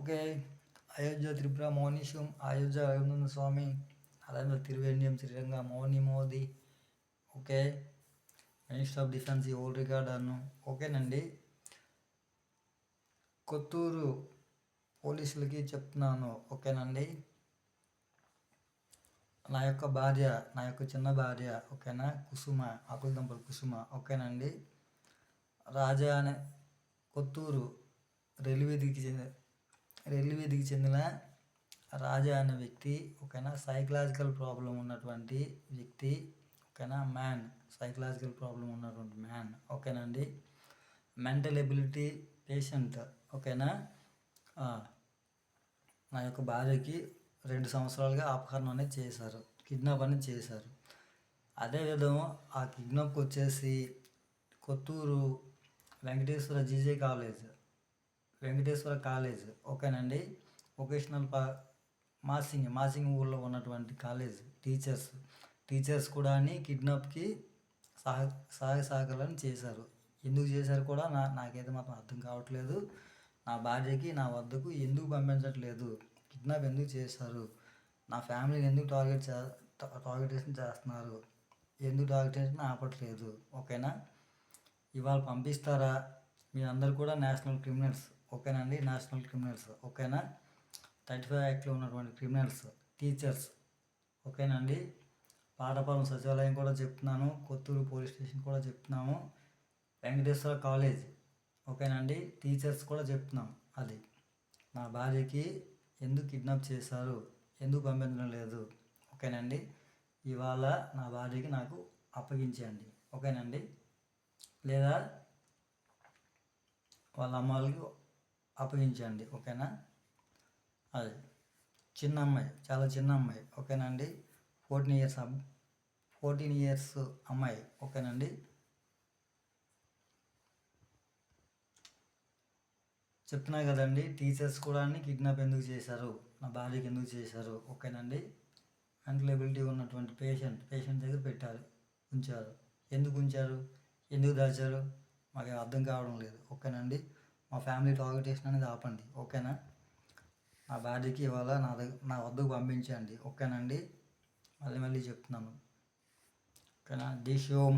Okay. Ayodhya Tripura మౌనీశం అయోధ్య రఘునందన స్వామి నరేంద్ర తిరువేంద్రం Sriranga Mouni Modi. Okay. Minister of defence ఈ ఓల్డ్ రికార్డ్ అను. ఓకేనండి. కొత్తూరు పోలీసులకి చెప్తున్నాను. ఓకేనండి. నా యొక్క భార్య, నా యొక్క చిన్న భార్య, ఓకేనా, కుసుమ, ఆకులదంపల కుసుమ, ఓకేనండి. రాజా అనే కొత్తూరు రైల్వేదికి చెందిన రాజా అనే వ్యక్తి, ఓకేనా, సైకలాజికల్ ప్రాబ్లం ఉన్నటువంటి వ్యక్తి, ఓకేనా, సైకలాజికల్ ప్రాబ్లం ఉన్నటువంటి మ్యాన్, ఓకేనండి. మెంటల్ ఎబిలిటీ పేషెంట్, ఓకేనా. నా యొక్క భార్యకి 2 సంవత్సరాలుగా అపహరణ అనేది చేశారు, కిడ్నాప్ అనేది చేశారు. అదేవిధంగా ఆ కిడ్నాప్కి వచ్చేసి కొత్తూరు వెంకటేశ్వర కాలేజ్, ఓకేనండి, వొకేషనల్ మాసింగ్ ఊళ్ళో ఉన్నటువంటి కాలేజ్ టీచర్స్ కూడా కిడ్నాప్కి సహకారం చేశారు. ఎందుకు చేశారు కూడా నాకైతే మాత్రం అర్థం కావట్లేదు. నా భార్యకి నా వద్దకు ఎందుకు పంపించట్లేదు, కిడ్నాప్ ఎందుకు చేశారు, నా ఫ్యామిలీని ఎందుకు టార్గెటేషన్ చేస్తున్నారు, ఎందుకు టార్గెటేషన్ ఆపట్లేదు, ఓకేనా. ఇవాళ పంపిస్తారా? మీరందరూ కూడా నేషనల్ క్రిమినల్స్, ఓకేనండి, నేషనల్ క్రిమినల్స్, ఓకేనా. 35 యాక్ట్లో ఉన్నటువంటి క్రిమినల్స్, టీచర్స్, ఓకేనండి. పాటపాలెం సచివాలయం కూడా చెప్తున్నాను, కొత్తూరు పోలీస్ స్టేషన్ కూడా చెప్తున్నాము, వెంకటేశ్వర కాలేజ్, ఓకేనండి, టీచర్స్ కూడా చెప్తున్నాం. అది నా భార్యకి ఎందుకు కిడ్నాప్ చేశారు, ఎందుకు పంపించడం లేదు, ఓకేనండి. ఇవాళ నా భార్యకి నాకు అప్పగించండి, ఓకేనండి. లేదా వాళ్ళ అమ్మ వాళ్ళకి అప్పగించండి, ఓకేనా. అది చిన్న అమ్మాయి, చాలా చిన్న అమ్మాయి, ఓకేనండి. 14 ఇయర్స్ అమ్మాయి, ఓకేనండి. చెప్తున్నా కదండి, టీచర్స్ కూడా కిడ్నాప్ ఎందుకు చేశారు, నా భార్యకి ఎందుకు చేశారు, ఓకేనండి. మెంటల్ ఎబిలిటీ ఉన్నటువంటి పేషెంట్ దగ్గర ఉంచారు. ఎందుకు ఉంచారు, ఎందుకు దాచారు, మాకు అర్థం కావడం లేదు, ఓకేనండి. మా ఫ్యామిలీ టార్గెటేషన్ అనేది ఆపండి, ఓకేనా. నా భార్యకి ఇవాళ నా వద్దకు పంపించండి, ఓకేనండి. మళ్ళీ చెప్తున్నాను, ఓకేనా. జై శ్రీ ఓం.